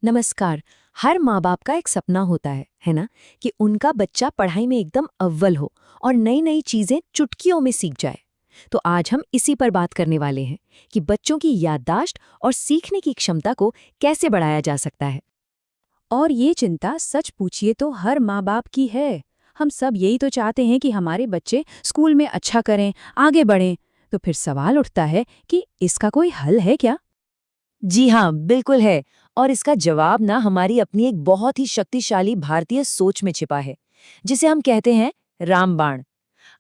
नमस्कार। हर माँ बाप का एक सपना होता है ना, कि उनका बच्चा पढ़ाई में एकदम अव्वल हो और नई नई चीजें चुटकियों में सीख जाए। तो आज हम इसी पर बात करने वाले हैं कि बच्चों की याददाश्त और सीखने की क्षमता को कैसे बढ़ाया जा सकता है। और ये चिंता सच पूछिए तो हर माँ बाप की है। हम सब यही तो चाहते हैं कि हमारे बच्चे स्कूल में अच्छा करें, आगे बढ़ें। तो फिर सवाल उठता है कि इसका कोई हल है क्या? जी हाँ, बिल्कुल है। और इसका जवाब ना हमारी अपनी एक बहुत ही शक्तिशाली भारतीय सोच में छिपा है, जिसे हम कहते हैं रामबाण।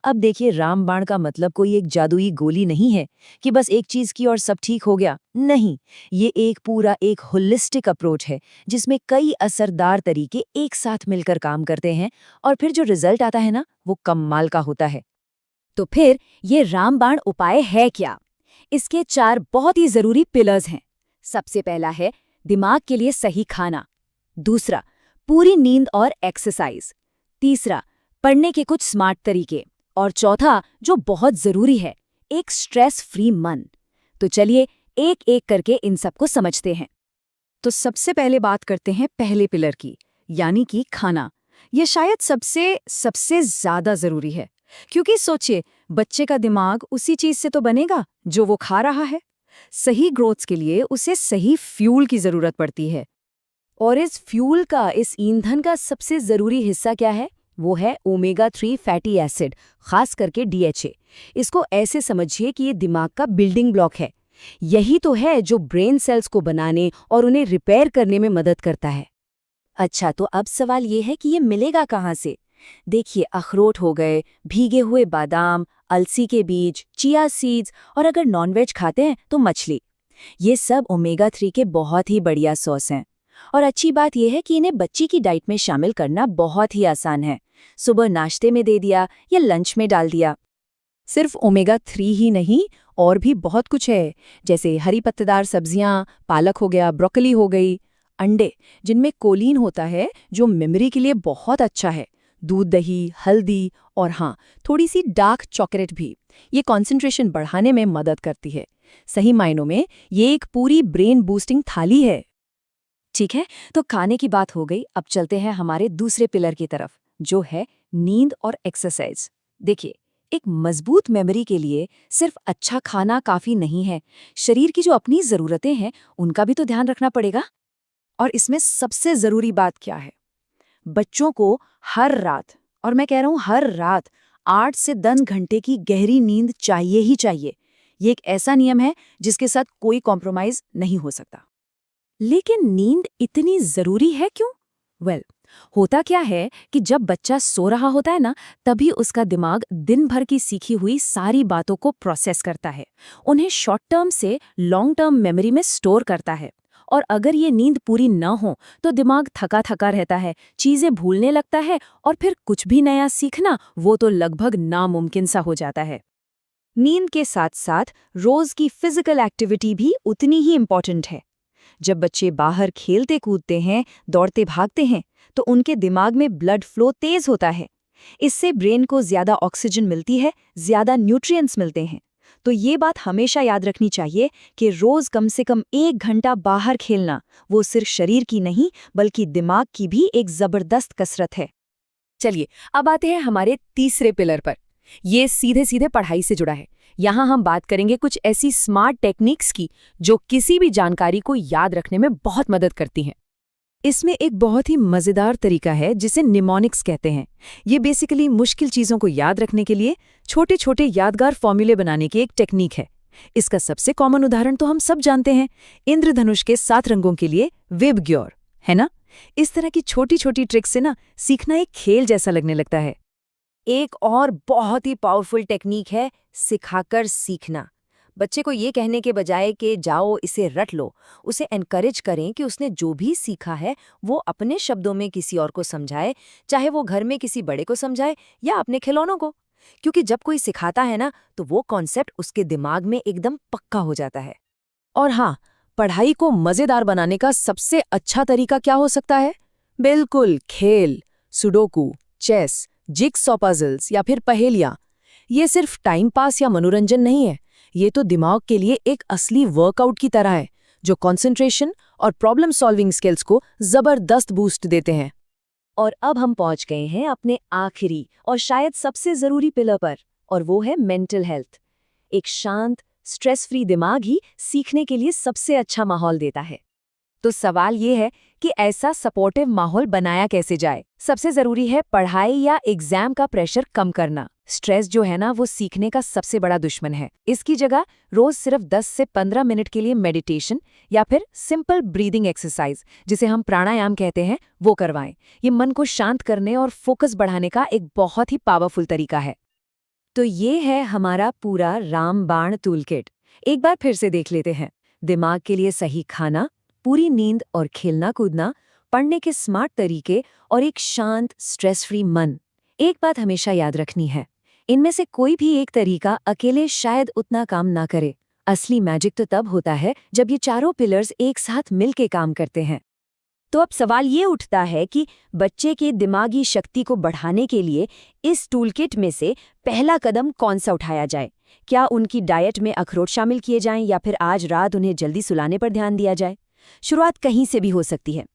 अब देखिए, रामबाण का मतलब कोई एक जादुई गोली नहीं है कि बस एक चीज की और सब ठीक हो गया। नहीं, ये एक पूरा एक होलिस्टिक अप्रोच है, जिसमें कई असरदार तरीके एक साथ मिलकर काम करते हैं और फिर जो रिजल्ट आता है ना, वो कमाल का होता है। तो फिर ये रामबाण उपाय है क्या? इसके 4 बहुत ही जरूरी पिलर्स हैं। सबसे पहला है दिमाग के लिए सही खाना। दूसरा, पूरी नींद और एक्सरसाइज। तीसरा, पढ़ने के कुछ स्मार्ट तरीके। और चौथा, जो बहुत जरूरी है, एक स्ट्रेस फ्री मन। तो चलिए एक एक करके इन सबको समझते हैं। तो सबसे पहले बात करते हैं पहले पिलर की, यानी कि खाना। ये शायद सबसे सबसे ज्यादा जरूरी है, क्योंकि सोचिए, बच्चे का दिमाग उसी चीज से तो बनेगा जो वो खा रहा है। सही ग्रोथ के लिए उसे सही फ्यूल की जरूरत पड़ती है। और इस फ्यूल का, इस ईंधन का सबसे जरूरी हिस्सा क्या है? वो है ओमेगा 3 फैटी एसिड, खास करके डीएचए। इसको ऐसे समझिए कि ये दिमाग का बिल्डिंग ब्लॉक है। यही तो है जो ब्रेन सेल्स को बनाने और उन्हें रिपेयर करने में मदद करता है। अच्छा, तो अब सवाल ये है कि ये मिलेगा कहाँ से? देखिए, अखरोट हो गए, भीगे हुए बादाम, अलसी के बीज, चिया सीड्स, और अगर नॉनवेज खाते हैं तो मछली। ये सब ओमेगा 3 के बहुत ही बढ़िया सोर्स हैं। और अच्छी बात यह है कि इन्हें बच्ची की डाइट में शामिल करना बहुत ही आसान है। सुबह नाश्ते में दे दिया या लंच में डाल दिया। सिर्फ ओमेगा 3 ही नहीं, और भी बहुत कुछ है, जैसे हरी पत्तेदार सब्जियां, पालक हो गया, ब्रोकली हो गई, अंडे जिनमें कोलीन होता है जो मेमोरी के लिए बहुत अच्छा है, दूध, दही, हल्दी, और हाँ, थोड़ी सी डार्क चॉकलेट भी। ये कंसंट्रेशन बढ़ाने में मदद करती है। सही मायनों में ये एक पूरी ब्रेन बूस्टिंग थाली है। ठीक है, तो खाने की बात हो गई। अब चलते हैं हमारे दूसरे पिलर की तरफ, जो है नींद और एक्सरसाइज। देखिए, एक मजबूत मेमोरी के लिए सिर्फ अच्छा खाना काफी नहीं है। शरीर की जो अपनी जरूरतें हैं, उनका भी तो ध्यान रखना पड़ेगा। और इसमें सबसे जरूरी बात क्या है? बच्चों को हर रात, और मैं कह रहा हूं हर रात, 8 से 10 घंटे की गहरी नींद चाहिए ही चाहिए। ये एक ऐसा नियम है जिसके साथ कोई कॉम्प्रोमाइज नहीं हो सकता। लेकिन नींद इतनी जरूरी है क्यों? वेल, होता क्या है कि जब बच्चा सो रहा होता है ना, तभी उसका दिमाग दिन भर की सीखी हुई सारी बातों को प्रोसेस करता है, उन्हें शॉर्ट टर्म से लॉन्ग टर्म मेमोरी में स्टोर करता है। और अगर ये नींद पूरी न हो तो दिमाग थका थका रहता है, चीजें भूलने लगता है, और फिर कुछ भी नया सीखना वो तो लगभग नामुमकिन सा हो जाता है। नींद के साथ साथ रोज की फिजिकल एक्टिविटी भी उतनी ही इम्पॉर्टेंट है। जब बच्चे बाहर खेलते कूदते हैं, दौड़ते भागते हैं, तो उनके दिमाग में ब्लड फ्लो तेज होता है। इससे ब्रेन को ज्यादा ऑक्सीजन मिलती है, ज्यादा न्यूट्रिएंट्स मिलते हैं। तो ये बात हमेशा याद रखनी चाहिए कि रोज कम से कम 1 घंटा बाहर खेलना, वो सिर्फ शरीर की नहीं बल्कि दिमाग की भी एक जबरदस्त कसरत है। चलिए, अब आते हैं हमारे तीसरे पिलर पर। ये सीधे सीधे पढ़ाई से जुड़ा है। यहाँ हम बात करेंगे कुछ ऐसी स्मार्ट टेक्निक्स की जो किसी भी जानकारी को याद रखने में बहुत मदद करती हैं। इसमें एक बहुत ही मजेदार तरीका है जिसे निमोनिक्स कहते हैं। ये बेसिकली मुश्किल चीजों को याद रखने के लिए छोटे छोटे यादगार फॉर्मूले बनाने की एक टेक्निक है। इसका सबसे कॉमन उदाहरण तो हम सब जानते हैं, इंद्रधनुष के 7 रंगों के लिए विबग्योर, है ना? इस तरह की छोटी छोटी ट्रिक्स से ना सीखना एक खेल जैसा लगने लगता है। एक और बहुत ही पावरफुल टेक्निक है सिखाकर सीखना। बच्चे को ये कहने के बजाय कि जाओ इसे रट लो, उसे एनकरेज करें कि उसने जो भी सीखा है वो अपने शब्दों में किसी और को समझाए, चाहे वो घर में किसी बड़े को समझाए या अपने खिलौनों को। क्योंकि जब कोई सिखाता है ना, तो वो कॉन्सेप्ट उसके दिमाग में एकदम पक्का हो जाता है। और हाँ, पढ़ाई को मजेदार बनाने का सबसे अच्छा तरीका क्या हो सकता है? बिल्कुल खेल, सुडोकू, चेस, जिग्सॉ पजल्स या फिर पहेलियां। ये सिर्फ टाइम पास या मनोरंजन नहीं है, ये तो दिमाग के लिए एक असली वर्कआउट की तरह है, जो कंसंट्रेशन और प्रॉब्लम सॉल्विंग स्किल्स को जबरदस्त बूस्ट देते हैं। और अब हम पहुंच गए हैं अपने आखिरी और शायद सबसे जरूरी पिलर पर, और वो है मेंटल हेल्थ। एक शांत, स्ट्रेस फ्री दिमाग ही सीखने के लिए सबसे अच्छा माहौल देता है। तो सवाल ये है कि ऐसा सपोर्टिव माहौल बनाया कैसे जाए। सबसे जरूरी है पढ़ाई या एग्जाम का प्रेशर कम करना। स्ट्रेस जो है ना, वो सीखने का सबसे बड़ा दुश्मन है। इसकी जगह रोज सिर्फ 10 से 15 मिनट के लिए मेडिटेशन या फिर सिंपल ब्रीदिंग एक्सरसाइज, जिसे हम प्राणायाम कहते हैं, वो करवाएं। ये मन को शांत करने और फोकस बढ़ाने का एक बहुत ही पावरफुल तरीका है। तो ये है हमारा पूरा रामबाण टूलकिट। एक बार फिर से देख लेते हैं। दिमाग के लिए सही खाना, पूरी नींद और खेलना कूदना, पढ़ने के स्मार्ट तरीके और एक शांत, स्ट्रेस फ्री मन। एक बात हमेशा याद रखनी है, इनमें से कोई भी एक तरीका अकेले शायद उतना काम ना करे। असली मैजिक तो तब होता है जब ये चारों पिलर्स एक साथ मिलके काम करते हैं। तो अब सवाल ये उठता है कि बच्चे की दिमागी शक्ति को बढ़ाने के लिए इस टूलकिट में से पहला कदम कौन सा उठाया जाए? क्या उनकी डाइट में अखरोट शामिल किए जाएं या फिर आज रात उन्हें जल्दी सुलाने पर ध्यान दिया जाए? शुरुआत कहीं से भी हो सकती है।